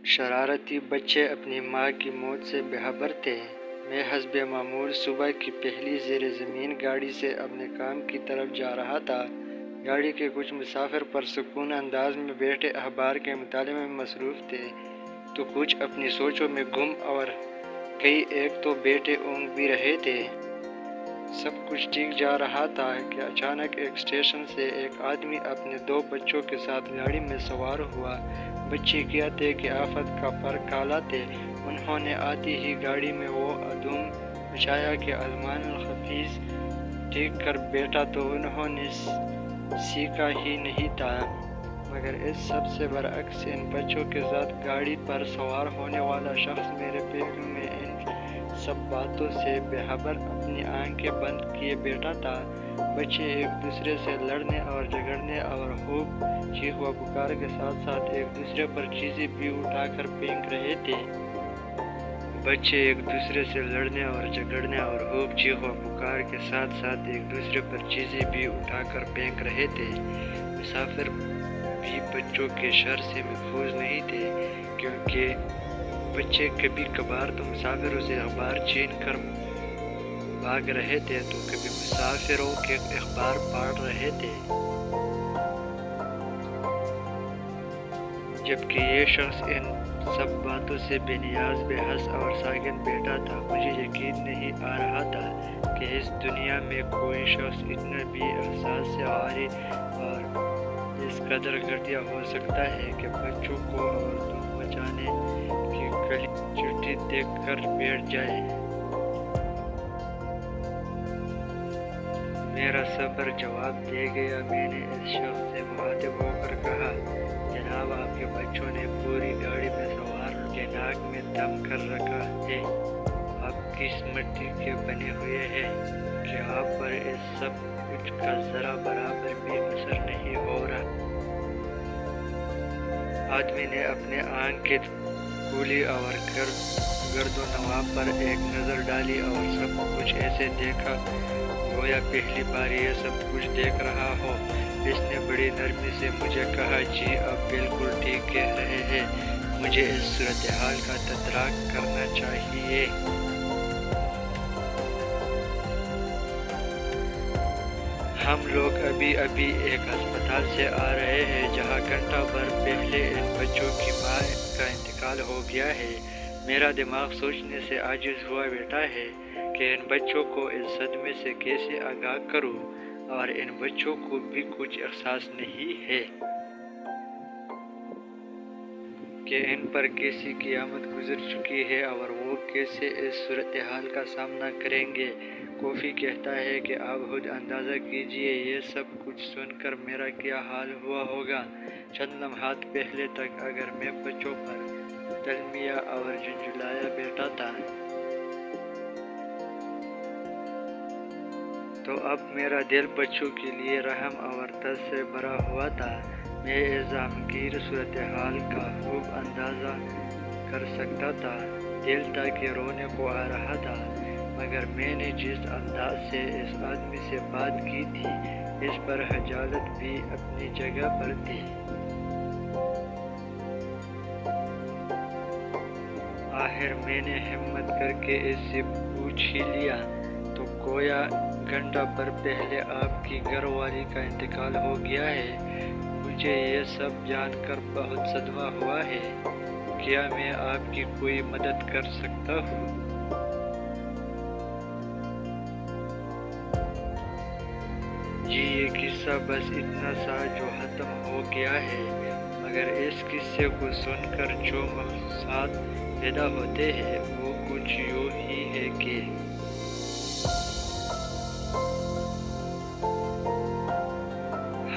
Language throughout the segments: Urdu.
شرارتی بچے اپنی ماں کی موت سے بے خبر تھے۔ میں حسب معمول صبح کی پہلی زیر زمین گاڑی سے اپنے کام کی طرف جا رہا تھا۔ گاڑی کے کچھ مسافر پرسکون انداز میں بیٹھے اخبار کے مطالعے میں مصروف تھے تو کچھ اپنی سوچوں میں گم اور کئی ایک تو بیٹھے اونگ بھی رہے تھے۔ سب کچھ ٹھیک جا رہا تھا کہ اچانک ایک اسٹیشن سے ایک آدمی اپنے 2 بچوں کے ساتھ گاڑی میں سوار ہوا۔ بچے کیا تھے کہ آفت کا پر کالا تھے۔ انہوں نے آتے ہی گاڑی میں وہ ادھوم مچایا کہ سلمان الحفیظ ٹھیک کر بیٹھا تو انہوں نے سیکھا ہی نہیں تھا۔ مگر اس سب سے برعکس ان بچوں کے ساتھ گاڑی پر سوار ہونے والا شخص میرے پہلو میں ان سب باتوں سے بے خبر اپنی آنکھیں بند کیے بیٹھا تھا۔ بچے ایک دوسرے سے لڑنے اور جھگڑنے اور خوب چیخ و پکار کے ساتھ ساتھ ایک دوسرے پر چیزیں بھی اٹھا کر پھینک رہے تھے۔ بچے ایک دوسرے سے لڑنے اور جھگڑنے اور خوب چیخ و پکار کے ساتھ ساتھ ایک دوسرے پر چیزیں بھی اٹھا کر پھینک رہے تھے۔ مسافر بھی بچوں کے شر سے محفوظ نہیں تھے، کیونکہ بچے کبھی کبھار تو مسافروں سے اخبار چھین کر بھاگ رہے تھے تو کبھی مسافروں کے اخبار پاڑ رہے تھے۔ جبکہ یہ شخص ان سب باتوں سے بے نیاز، بے حس اور ساکن بیٹھا تھا۔ مجھے یقین نہیں آ رہا تھا کہ اس دنیا میں کوئی شخص اتنا بھی احساس سے عاری اور اس قدر گھٹیا ہو سکتا ہے کہ بچوں کو اور دھوم مچانے کی کلی چٹھی دیکھ کر بیٹھ جائے۔ میرا صبر جواب دے گیا۔ میں نے اس شخص سے مخاطب ہو کر کہا، جناب آپ کے بچوں نے پوری گاڑی میں سوار کے ناک میں دم کر رکھا ہے۔ آپ کس مٹی کے بنے ہوئے ہیں کہ آپ پر اس سب کچھ کا ذرا برابر بھی اثر نہیں ہو رہا؟ آدمی نے اپنے آنکھیں کھولی اور گرد و نواح پر ایک نظر ڈالی اور سب کچھ ایسے دیکھا گویا پہلی بار یہ سب کچھ دیکھ رہا ہو۔ اس نے بڑی نرمی سے مجھے کہا، جی آپ بالکل ٹھیک کہہ رہے ہیں، مجھے اس صورتحال کا تدارک کرنا چاہیے۔ ہم لوگ ابھی ایک ہسپتال سے آ رہے ہیں جہاں گھنٹہ بھر پہلے ان بچوں کی ماں کا انتقال ہو گیا ہے۔ میرا دماغ سوچنے سے عاجز ہوا بیٹھا ہے کہ ان بچوں کو اس صدمے سے کیسے آگاہ کروں، اور ان بچوں کو بھی کچھ احساس نہیں ہے کہ ان پر کیسی قیامت گزر چکی ہے اور وہ کیسے اس صورتحال کا سامنا کریں گے۔ کوفی کہتا ہے کہ آپ خود اندازہ کیجئے یہ سب کچھ سن کر میرا کیا حال ہوا ہوگا۔ چند لمحات پہلے تک اگر میں بچوں پر تلمیا اور جھنجھلایا بیٹھا تھا تو اب میرا دل بچوں کے لیے رحم اور درد سے بھرا ہوا تھا۔ میں اس غمگین صورتحال کا خوب اندازہ کر سکتا تھا۔ دل تھا کہ رونے کو آ رہا تھا، مگر میں نے جس انداز سے اس آدمی سے بات کی تھی اس پر خجالت بھی اپنی جگہ پر تھی۔ آخر میں نے ہمت کر کے اس سے پوچھ ہی لیا، تو گویا گھنٹہ بھر پہلے آپ کی گھر والی کا انتقال ہو گیا ہے۔ مجھے یہ سب جان کر بہت صدمہ ہوا ہے۔ کیا میں آپ کی کوئی مدد کر سکتا ہوں؟ جی یہ قصہ بس اتنا سا جو ختم ہو گیا ہے، مگر اس قصے کو سن کر جو مفصد پیدا ہوتے ہیں وہ کچھ یوں ہی ہے کہ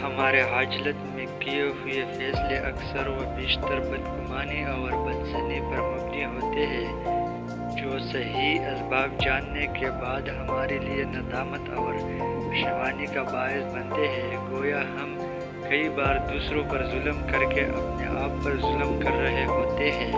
ہمارے عجلت میں کیے ہوئے فیصلے اکثر و بیشتر بدگمانی اور بدظنی پر مبنی ہوتے ہیں، جو صحیح اسباب جاننے کے بعد ہمارے لیے ندامت اور پشیمانی کا باعث بنتے ہیں۔ گویا ہم کئی بار دوسروں پر ظلم کر کے اپنے آپ پر ظلم کر رہے ہوتے ہیں۔